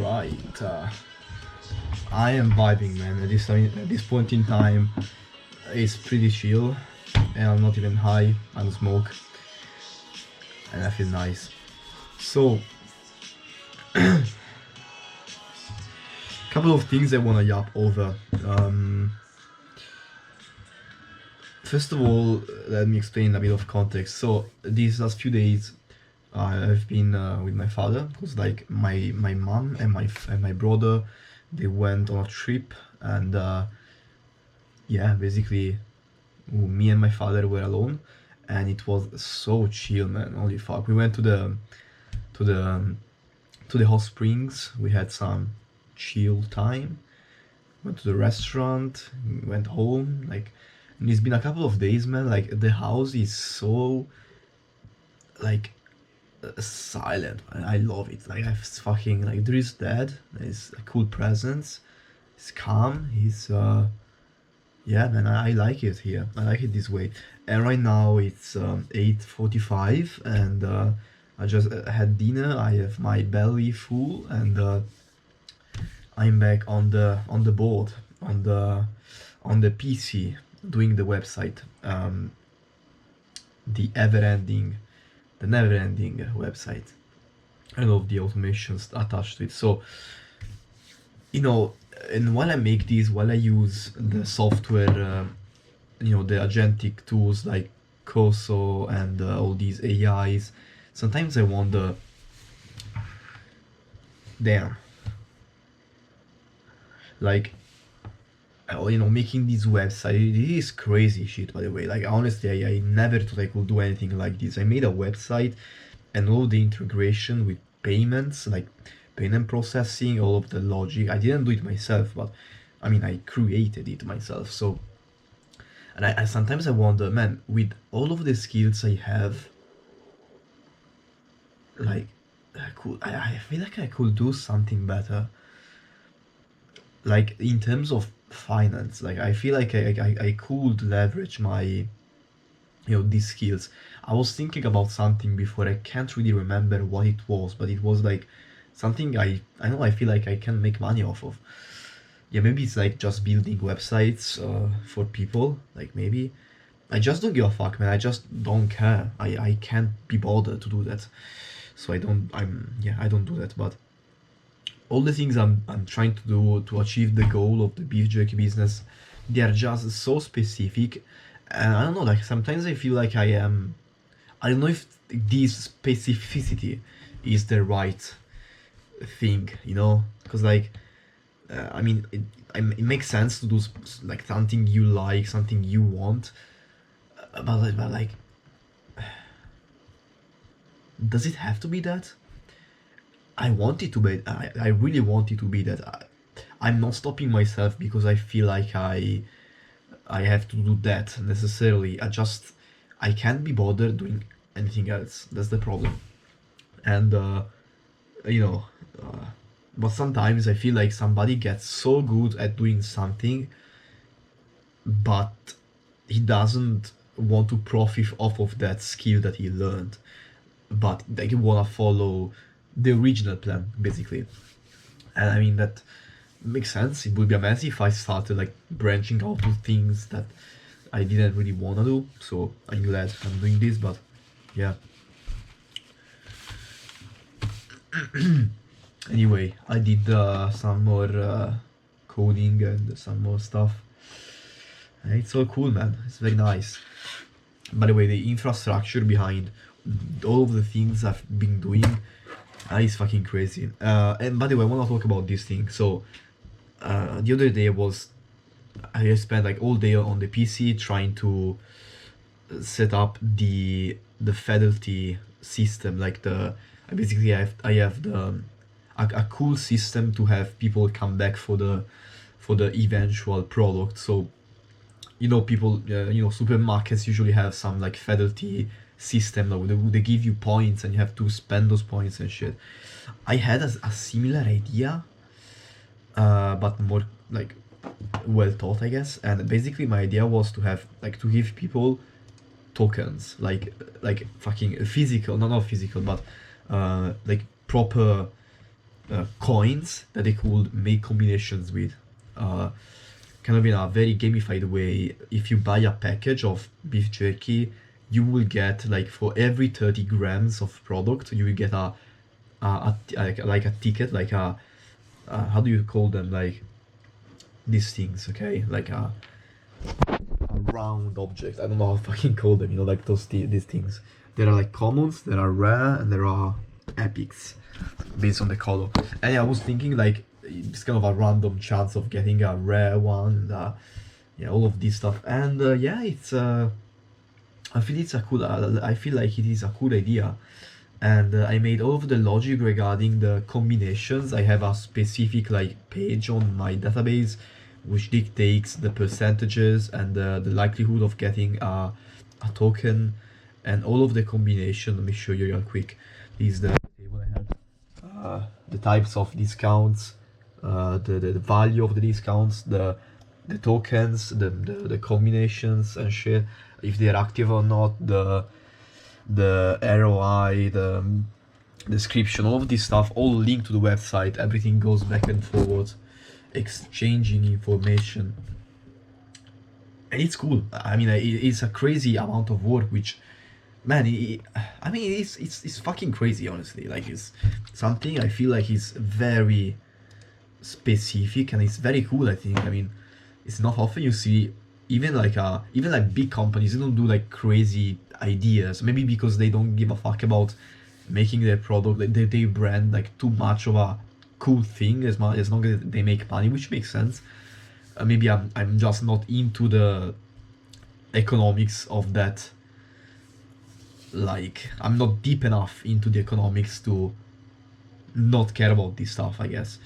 Alright, I am vibing, man. At this point in time, it's pretty chill, and I'm not even high. I don't smoke, and I feel nice. So, couple of things I wanna yap over. First of all, let me explain a bit of context. So, these last few days, I've been with my father, because like my mom and my brother, they went on a trip, and yeah, basically me and my father were alone, and it was so chill, man. Holy fuck, we went to the to the hot springs. We had some chill time, went to the restaurant, went home, like, and it's been a couple of days, man. Like, the house is so, like, silent, man. I love it. Like, I fucking, like, there is dad, there's a cool presence, it's calm, he's yeah, man, I like it here. I like it this way. And right now it's 8:45, and I just had dinner. I have my belly full, and I'm back on the board, on the PC, doing the website, the the never-ending website. I love the automations attached to it. So, you know, and while I make these, while I use the software, the agentic tools like Coso and all these AIs, sometimes I wonder, damn, like, making this website, this is crazy shit, by the way. Like, honestly, I never thought I could do anything like this. I made a website, and all the integration with payments, like payment processing, all of the logic. I didn't do it myself, but I mean, I created it myself. So, and I sometimes I wonder, man, with all of the skills I have, like, I feel like I could do something better. Like, in terms of finance, like, I feel like I could leverage my, these skills. I was thinking about something before. I can't really remember what it was, but it was like something I know I feel like I can make money off of. Yeah, maybe it's like just building websites for people. Like, maybe I just don't give a fuck, man. I just don't care. I can't be bothered to do that. So I don't do that. But all the things I'm trying to do to achieve the goal of the beef jerky business, they are just so specific. And I don't know, like, sometimes I feel like I don't know if this specificity is the right thing, because, like, I mean, it makes sense to do like something you like, something you want, but like, does it have to be that? I want it to be. I really want it to be that. I'm not stopping myself because I feel like I have to do that necessarily. I can't be bothered doing anything else. That's the problem. And you know, uh, but sometimes I feel like somebody gets so good at doing something, but he doesn't want to profit off of that skill that he learned, but they wanna follow the original plan, basically. And I mean, that makes sense. It would be amazing if I started like branching out to things that I didn't really wanna do. So I'm glad I'm doing this, but yeah. Anyway, I did some more coding and some more stuff. And it's all cool, man. It's very nice. By the way, the infrastructure behind all of the things I've been doing is fucking crazy. And by the way, I want to talk about this thing. So, the other day I spent like all day on the PC trying to set up the fidelity system. Like, basically I have a cool system to have people come back for the eventual product. So, people, supermarkets usually have some like fidelity system that they give you points and you have to spend those points and shit. I had a similar idea, but more like well thought, I guess. And basically, my idea was to have like to give people tokens, like fucking physical, not physical, but like proper coins that they could make combinations with. Uh, Kind of in a very gamified way. If you buy a package of beef jerky, you will get like for every 30 grams of product, you will get like a ticket, like how do you call them? Like these things, okay? Like a round object. I don't know how to fucking call them. You know, like these things. There are like commons, there are rare, and there are epics based on the color. And yeah, I was thinking like it's kind of a random chance of getting a rare one. And, yeah, all of this stuff. And yeah, it's I feel it's a cool. I feel like it is a cool idea. And I made all of the logic regarding the combinations. I have a specific like page on my database which dictates the percentages and the likelihood of getting a token and all of the combination. Let me show you real quick. This is the table I have. The types of discounts, the value of the discounts, the tokens, the combinations and shit, if they're active or not, the ROI, the description, all of this stuff, all linked to the website. Everything goes back and forward, exchanging information, and it's cool. I mean, it's a crazy amount of work, which, man, I mean, it's fucking crazy, honestly. Like, it's something I feel like is very specific and it's very cool. I think. I mean, it's not often you see even like big companies. They don't do like crazy ideas. Maybe because they don't give a fuck about making their product. Like, they brand like too much of a cool thing as long as they make money, which makes sense. Maybe I'm just not into the economics of that. Like, I'm not deep enough into the economics to not care about this stuff, I guess.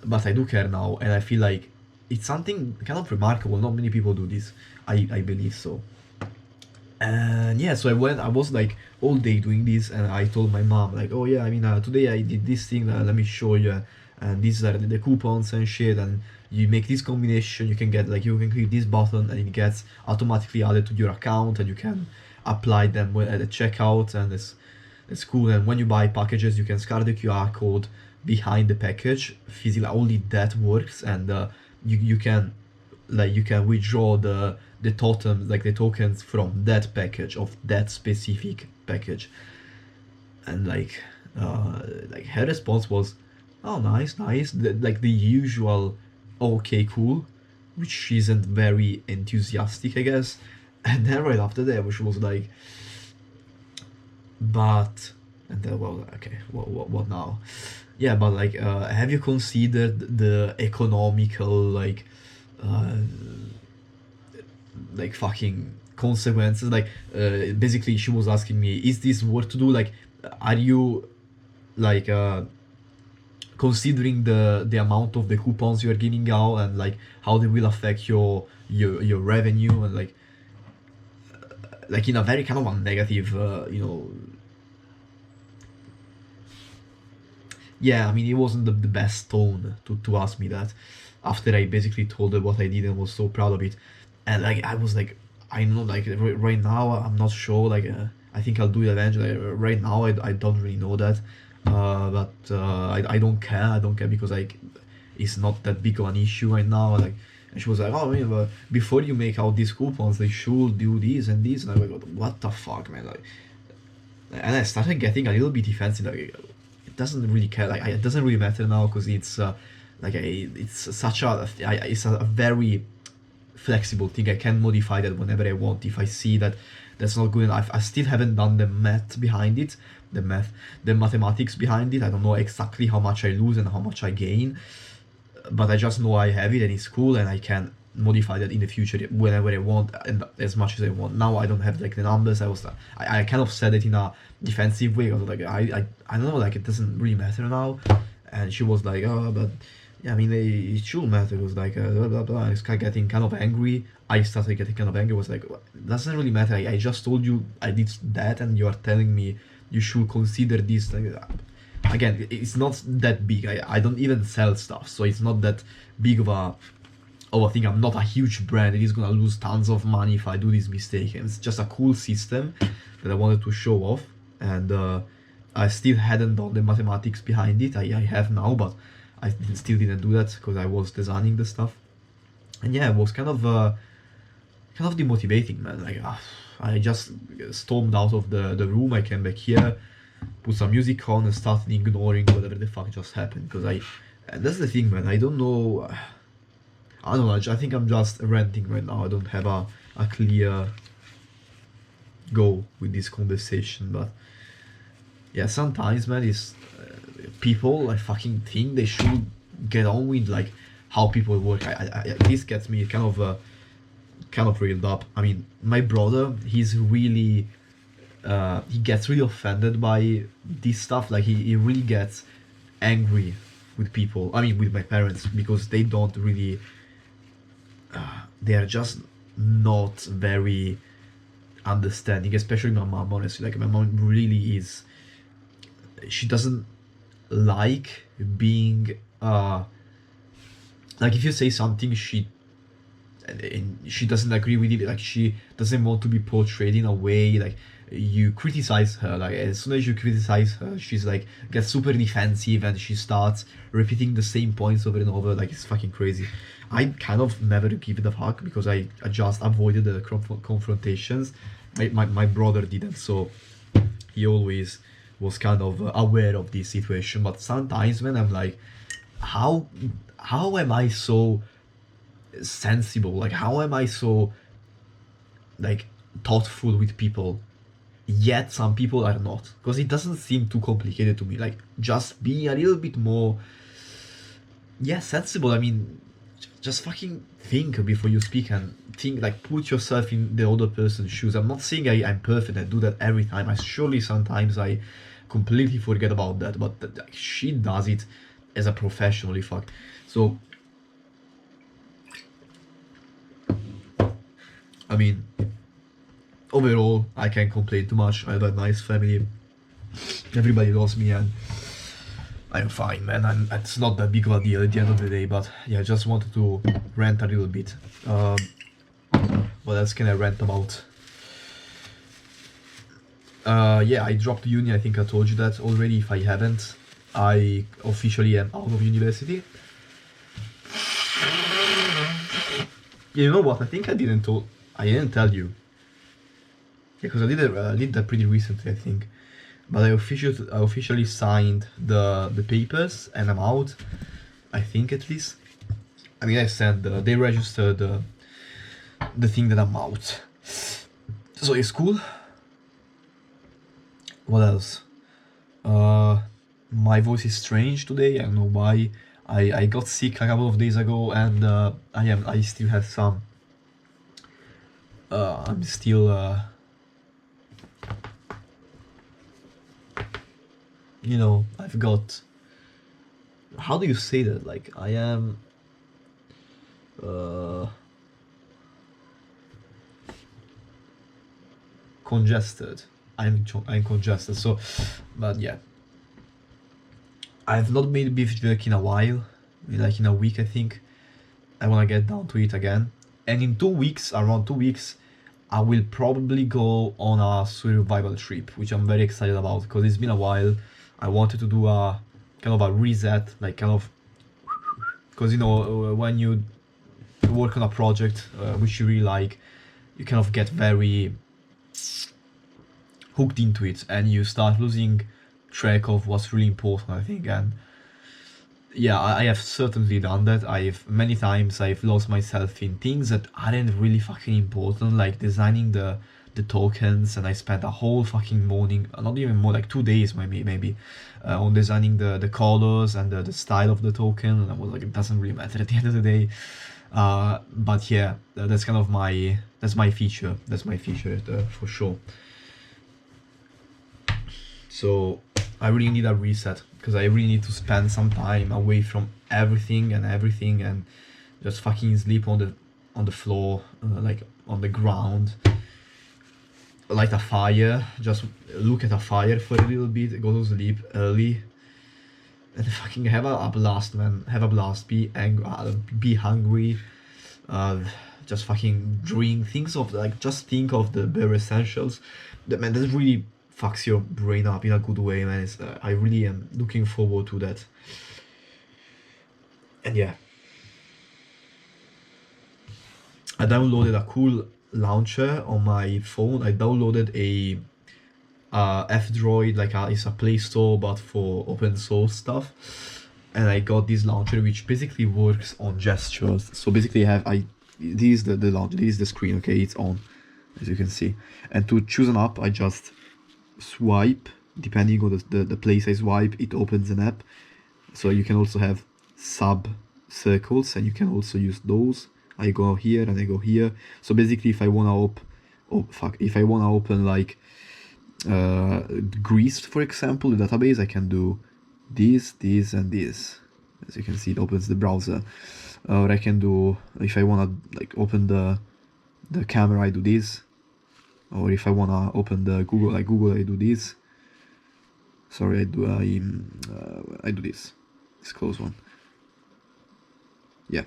But I do care now, and I feel like it's something kind of remarkable. Not many people do this. I believe so. And yeah, so I was like all day doing this, and I told my mom like, oh yeah, I mean, today I did this thing. Let me show you. And these are the coupons and shit. And you make this combination. You can get like you can click this button, and it gets automatically added to your account, and you can apply them at the checkout. And it's cool. And when you buy packages, you can scan the QR code behind the package. Physically, only that works, and you can withdraw the totems, like the tokens from that package of that specific package. And like her response was, oh, nice, like the usual, okay, cool, which isn't very enthusiastic, I guess. And then right after that, she was like, but, and then, well, okay, what now? Yeah, but like, have you considered the economical uh, like fucking consequences? Like, basically, she was asking me, is this worth to do? Like, are you like considering the amount of the coupons you are giving out, and like how they will affect your revenue, and like in a very kind of a negative, yeah, I mean, it wasn't the best tone to ask me that after I basically told her what I did and was so proud of it. And like, I was like, I know, like, right now, I'm not sure, like, I think I'll do it eventually. Right now, I don't really know that. But I don't care because, like, it's not that big of an issue right now. Like, and she was like, oh, man, but before you make out these coupons, they should do this and this. And I was like, what the fuck, man? Like, and I started getting a little bit defensive. Like, it doesn't really care. Like, it doesn't really matter now because it's it's such it's a very flexible thing. I can modify that whenever I want. If I see that that's not good enough, I still haven't done the math behind it, the mathematics behind it. I don't know exactly how much I lose and how much I gain, but I just know I have it and it's cool, and I can modify that in the future whenever I want and as much as I want. Now I don't have like the numbers. I kind of said it in a defensive way. I was like, I don't know, like, it doesn't really matter now. And she was like, oh, but yeah, I mean, it should matter. It was like, blah, blah, blah. I was getting kind of angry. I started getting kind of angry. I was like, well, it doesn't really matter. I just told you I did that, and you are telling me you should consider this. Like, again, it's not that big. I don't even sell stuff, so it's not that big of a thing. I'm not a huge brand. It is gonna lose tons of money if I do this mistake. And it's just a cool system that I wanted to show off. And I still hadn't done the mathematics behind it. I have now, but I still didn't do that because I was designing the stuff. And yeah, it was kind of demotivating, man. Like, I just stormed out of the room. I came back here, put some music on, and started ignoring whatever the fuck just happened. Because and that's the thing, man. I don't know. I don't know. I think I'm just ranting right now. I don't have a clear goal with this conversation, but yeah, sometimes, man, it's people like fucking think they should get on with like how people work. This gets me kind of reeled up. I mean, my brother, he's really he gets really offended by this stuff. Like he really gets angry with people. I mean, with my parents because they don't really. They are just not very understanding, especially my mom. Honestly, like my mom really is. She doesn't like being like if you say something and she doesn't agree with it, like she doesn't want to be portrayed in a way like you criticize her. Like as soon as you criticize her, she's like gets super defensive and she starts repeating the same points over and over. Like it's fucking crazy. I kind of never give it a fuck because I just avoided the confrontations. My brother didn't, so he always was kind of aware of this situation. But sometimes when I'm like, how am I so sensible? Like how am I so like thoughtful with people? Yet some people are not, because it doesn't seem too complicated to me. Like just be a little bit more, yeah, sensible. I mean, just fucking think before you speak and think, like put yourself in the other person's shoes. I'm not saying I'm perfect. I do that every time. I surely sometimes I completely forget about that, but like, she does it as a professionally fuck. So I mean, overall I can't complain too much. I have a nice family, everybody loves me, and I'm fine, man. It's not that big of a deal at the end of the day, but yeah, I just wanted to rant a little bit. What else can I rant about? Yeah, I dropped uni. I think I told you that already. If I haven't, I officially am out of university. Yeah, you know what? I think I didn't tell you, because I did that pretty recently, I think. But I officially signed the papers and I'm out. I think at least. I mean, I said they registered the thing that I'm out. So it's cool. What else? My voice is strange today. I don't know why. I got sick a couple of days ago, and I still have some. I'm still I've got. How do you say that? Like I am. Uh, Congested. I'm congested. So, but yeah, I've not made beef jerky in a while. Like in a week, I think. I wanna get down to it again. And in 2 weeks, around 2 weeks, I will probably go on a survival trip, which I'm very excited about because it's been a while. I wanted to do a kind of a reset, like kind of, because when you work on a project which you really like, you kind of get very hooked into it and you start losing track of what's really important, I think. And yeah, I have certainly done that. Many times I've lost myself in things that aren't really fucking important, like designing the tokens, and I spent a whole fucking morning, not even more, like 2 days maybe, on designing the colors and the style of the token, and I was like, it doesn't really matter at the end of the day. But yeah, that's kind of my feature. That's my feature for sure. So I really need a reset because I really need to spend some time away from everything and just fucking sleep on the floor, like on the ground, light a fire, just look at a fire for a little bit, go to sleep early, and fucking have a blast, man. Have a blast. Be hungry. Just fucking drink. Just think of the bare essentials. Man, that's really fucks your brain up in a good way, man. I really am looking forward to that. And yeah, I downloaded a cool launcher on my phone. I downloaded a F-Droid, it's a Play Store but for open source stuff, and I got this launcher which basically works on gestures. So basically, this is the launcher, this is the screen. Okay, it's on, as you can see, and to choose an app, I just swipe. Depending on the place I swipe, it opens an app. So you can also have sub circles, and you can also use those. I go here and I go here. So basically, if I wanna if I wanna open like Greece, for example, the database, I can do this, and this. As you can see, it opens the browser. Or I can do, if I wanna like open the camera, I do this. Or if I wanna open the Google, I do this. Sorry, I do this. This close one. Yeah.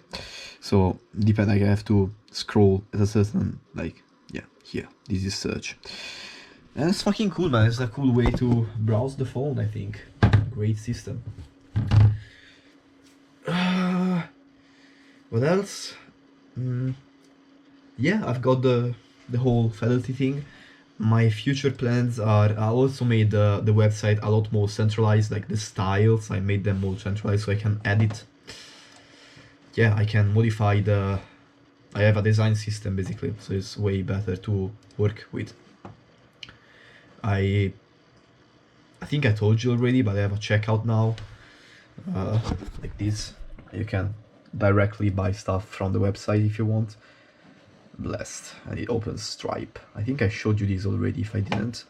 So depend. I have to scroll at a certain here. This is search. And it's fucking cool, man. It's a cool way to browse the phone, I think. Great system. What else? Yeah, I've got the whole Fidelity thing. My future plans are, I also made the website a lot more centralized, like the styles, I made them more centralized so I can edit. Yeah, I can modify I have a design system basically, so it's way better to work with. I think I told you already, but I have a checkout now, like this. You can directly buy stuff from the website if you want. Blessed, and it opens Stripe. I think I showed you this already. If I didn't,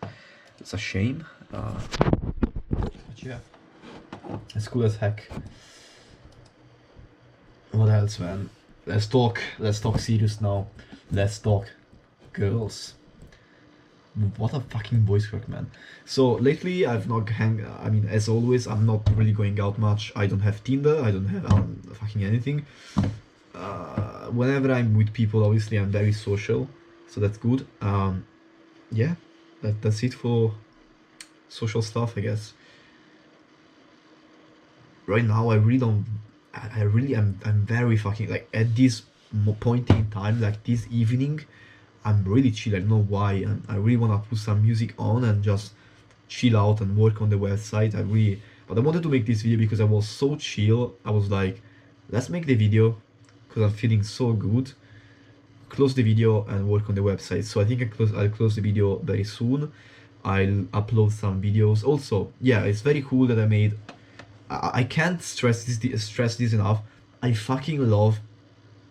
it's a shame. But yeah, it's cool as heck. What else, man? Let's talk serious now. Let's talk girls. What a fucking voice crack, man. So lately I've not I mean, as always, I'm not really going out much. I don't have Tinder, I don't have fucking anything. Whenever I'm with people, obviously I'm very social, so that's good. Yeah, that's it for social stuff, I guess. Right now I really don't, I'm very fucking, like, at this point in time, like this evening, I'm really chill. I don't know why, and I really want to put some music on and just chill out and work on the website. But I wanted to make this video because I was so chill. I was like, let's make the video because I'm feeling so good. Close the video and work on the website. So I think I'll close the video very soon. I'll upload some videos. Also, yeah, it's very cool that I made. I can't stress this enough. I fucking love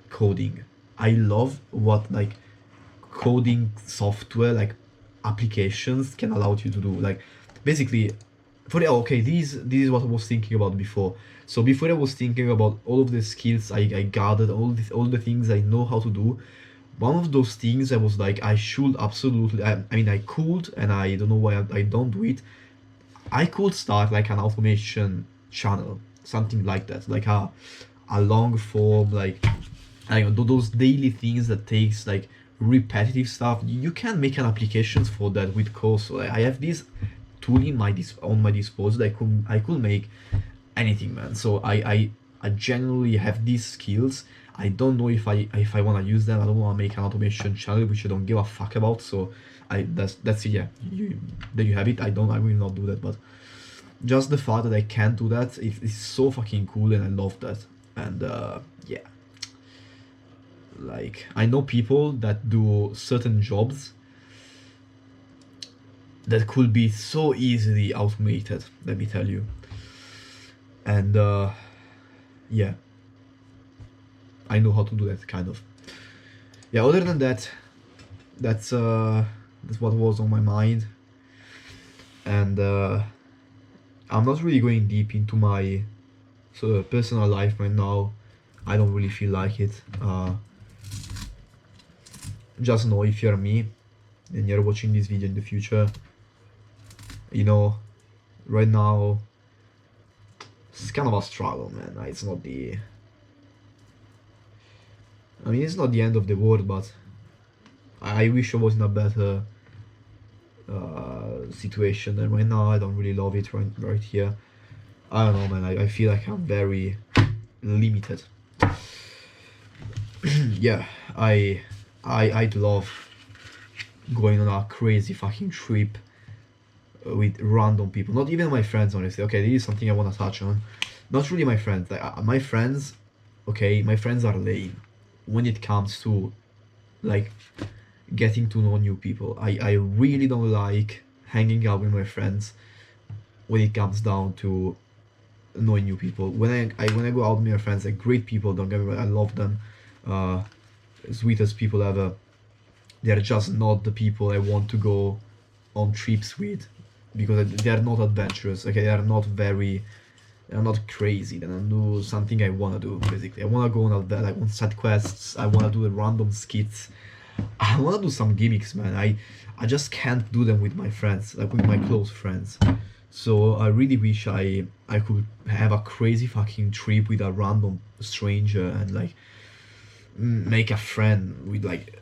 coding. I love what, like, coding software, like applications, can allow you to do. Like, basically, this is what I was thinking about before. So before, I was thinking about all of the skills I gathered, all the things I know how to do. One of those things I was like, I should absolutely, I mean, I could, and I don't know why I don't do it. I could start like an automation channel, something like that, like a long form, like, I don't know, those daily things that takes like repetitive stuff. You can make an applications for that with code. So I have this tool on my disposal. I could make anything, man. So I genuinely have these skills. I don't know if I want to use them. I don't want to make an automation channel, which I don't give a fuck about. So that's it. Yeah, there you have it. I will not do that, but just the fact that I can do that is so fucking cool, and I love that. And yeah, like, I know people that do certain jobs that could be so easily automated, let me tell you. And yeah, I know how to do that, kind of. Yeah, other than that, that's what was on my mind. And I'm not really going deep into my personal life right now. I don't really feel like it. Just know, if you're me and you're watching this video in the future, you know, right now it's kind of a struggle, man. It's not the, I mean, it's not the end of the world, but I wish I was in a better situation, and right now I don't really love it right here. I don't know, man. I feel like I'm very limited. Yeah, I'd love going on a crazy fucking trip with random people. Not even my friends, honestly. Okay, this is something I want to touch on. Not really my friends. Like my friends, okay, my friends are lame when it comes to like getting to know new people. I really don't like hanging out with my friends when it comes down to knowing new people. When I go out with my friends, like great people, don't get me wrong, I love them, uh, sweetest people ever. They're just not the people I want to go on trips with because they are not adventurous. Okay, they're not crazy. They don't do something I wanna do. Basically, I wanna go on like on side quests. I wanna do a random skits. I wanna do some gimmicks, man. I just can't do them with my friends, like with my close friends. So I really wish I could have a crazy fucking trip with a random stranger and like make a friend with like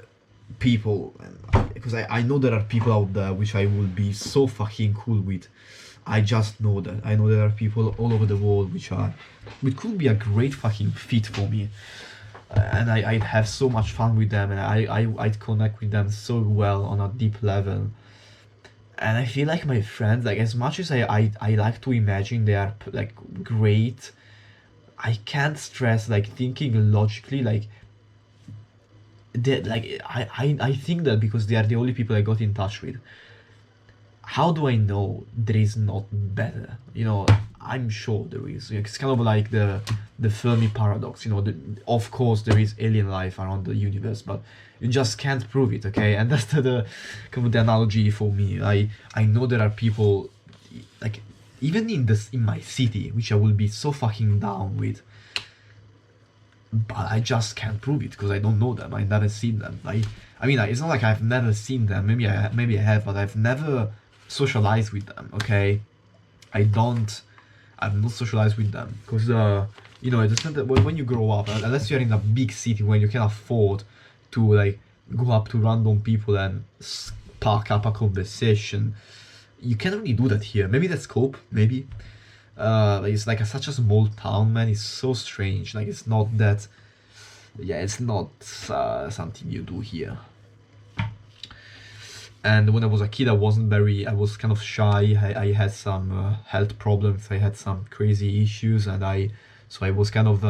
people, and because I know there are people out there which I would be so fucking cool with. I just know that. I know there are people all over the world which could be a great fucking fit for me. And I'd have so much fun with them, and I'd connect with them so well on a deep level. And I feel like my friends, like as much as I like to imagine they are like great, I can't stress like thinking logically like like I think that because they are the only people I got in touch with, how do I know there is not better? You know, I'm sure there is. It's kind of like the Fermi paradox. You know, of course there is alien life around the universe, but you just can't prove it. Okay, and that's the kind of the analogy for me. I know there are people like even in my city, which I will be so fucking down with, but I just can't prove it because I don't know them. I never seen them. I mean, it's not like I've never seen them. Maybe I have, but I've never socialized with them. Okay, I don't. I've not socialized with them because you know, it's not that when you grow up, unless you're in a big city where you can afford to like go up to random people and spark up a conversation, you can't really do that here. Maybe that's Cope. Maybe it's like such a small town, man. It's so strange. Like it's not that. Yeah, it's not something you do here. And when I was a kid, I was kind of shy. I had some health problems. I had some crazy issues, and so I was kind of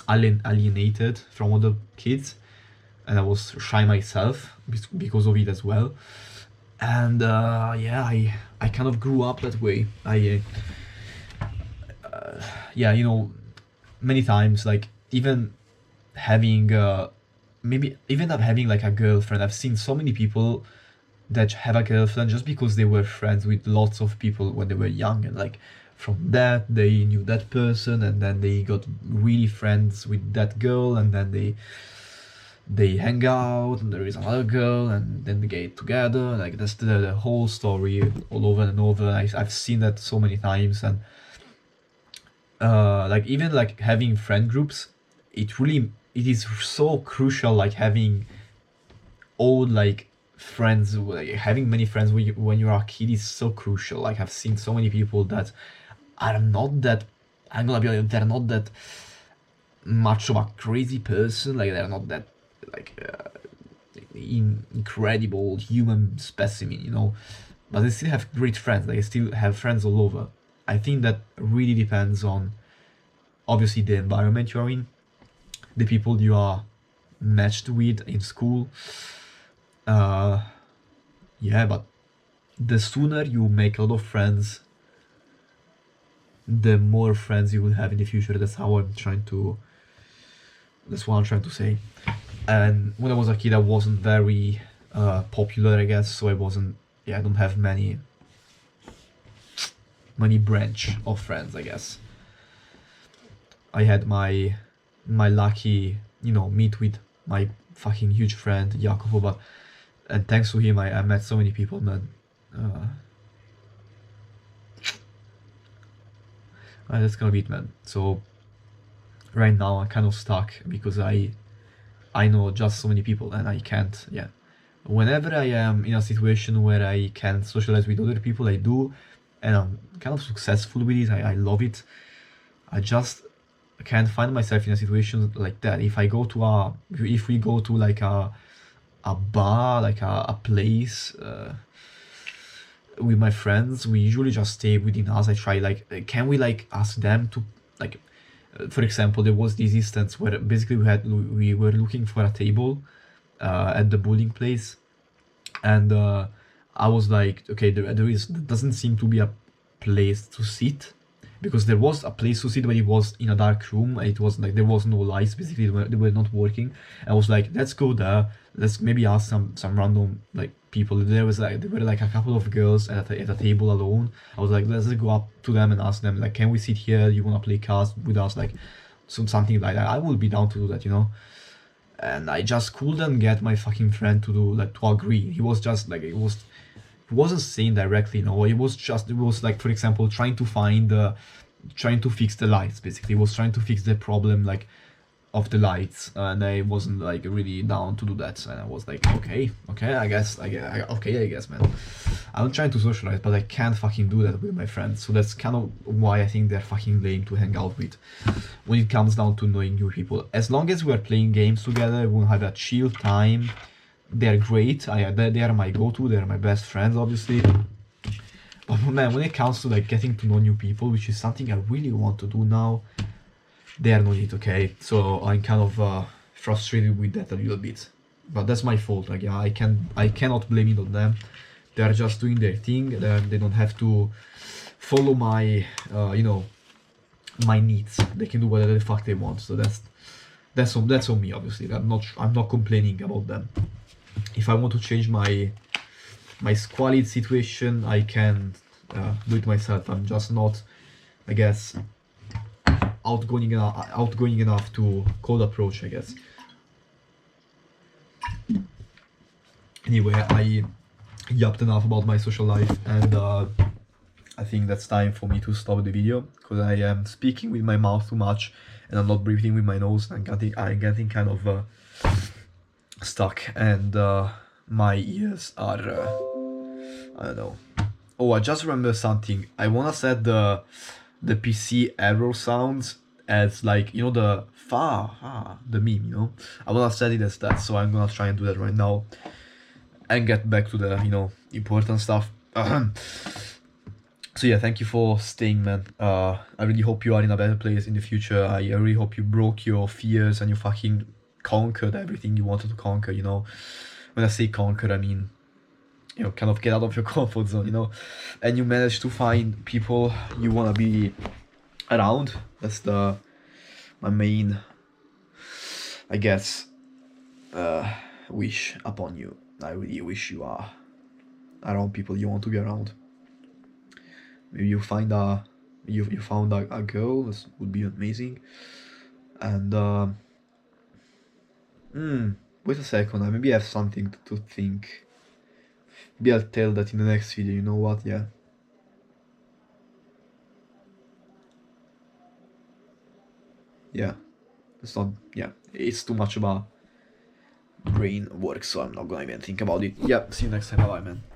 alienated from other kids, and I was shy myself because of it as well. And yeah, I kind of grew up that way. Yeah, you know, many times like even having maybe even not having like a girlfriend. I've seen so many people that have a girlfriend just because they were friends with lots of people when they were young, and like from that they knew that person, and then they got really friends with that girl, and then they hang out and there is another girl and then they get together. Like that's the whole story all over and over. I've seen that so many times. And like even like having friend groups, it is so crucial, like having old like friends, like having many friends when you're a kid is so crucial. Like I've seen so many people that are not that, I'm gonna be honest, they're not that much of a crazy person. Like they're not that like incredible human specimen, you know, but they still have great friends. They still have friends all over. I think that really depends on obviously the environment you're in, the people you are matched with in school. uh yeah, but the sooner you make a lot of friends, the more friends you will have in the future. That's what I'm trying to say. And when I was a kid, I wasn't very popular, I guess, so I wasn't, yeah, I don't have many branch of friends, I guess. I had my lucky, you know, meet with my fucking huge friend Jacopo, but and thanks to him, I met so many people, man. Uh, that's gonna be it, man. So right now I'm kind of stuck because I know just so many people and I can't, yeah, whenever I am in a situation where I can socialize with other people, I do, and I'm kind of successful with it. I love it. I just can't find myself in a situation like that. If we go to like a bar, like a place with my friends, we usually just stay within us. I try like, can we like ask them to like, for example, there was this instance where basically we were looking for a table at the bowling place, and I was like, okay, there doesn't seem to be a place to sit, because there was a place to sit, but it was in a dark room. It was like there was no lights. Basically, they were not working. I was like, let's go there. Let's maybe ask some random like people. There were like a couple of girls at a table alone. I was like, let's go up to them and ask them like, can we sit here? You wanna play cards with us? Like something like that. I would be down to do that, you know. And I just couldn't get my fucking friend to do like to agree. He was just like he wasn't saying directly, you know. It was like, for example, trying to fix the lights. Basically, he was trying to fix the problem like of the lights, and I wasn't like really down to do that. And I was like, okay, I guess, man. I'm trying to socialize, but I can't fucking do that with my friends. So that's kind of why I think they're fucking lame to hang out with when it comes down to knowing new people. As long as we're playing games together, we'll have a chill time. They're great. They are my go-to. They're my best friends, obviously. But man, when it comes to like getting to know new people, which is something I really want to do now, they are not it, okay? So I'm kind of frustrated with that a little bit. But that's my fault. Like, yeah, I cannot blame it on them. They are just doing their thing. They don't have to follow my, my needs. They can do whatever the fuck they want. So that's on me, obviously. I'm not complaining about them. If I want to change my squalid situation, I can do it myself. I'm just not, I guess, outgoing enough to cold approach, I guess. Anyway, I yapped enough about my social life, and I think that's time for me to stop the video, because I am speaking with my mouth too much and I'm not breathing with my nose. I'm getting kind of stuck, and my ears are I don't know. Oh, I just remember something. I wanna set the PC error sounds as like, you know, the the meme, you know. I wanna set it as that, so I'm gonna try and do that right now and get back to the, you know, important stuff. So yeah, thank you for staying, man. I really hope you are in a better place in the future. I really hope you broke your fears and you fucking conquered everything you wanted to conquer, you know. When I say conquer, I mean, you know, kind of get out of your comfort zone, you know, and you manage to find people you want to be around. That's my main, I guess, wish upon you. I really wish you are around people you want to be around. Maybe you found a girl. This would be amazing. And wait a second, I maybe have something to think. Maybe I'll tell that in the next video, you know what, yeah. Yeah, it's too much of a brain work, so I'm not gonna even think about it. Yeah, see you next time, bye man.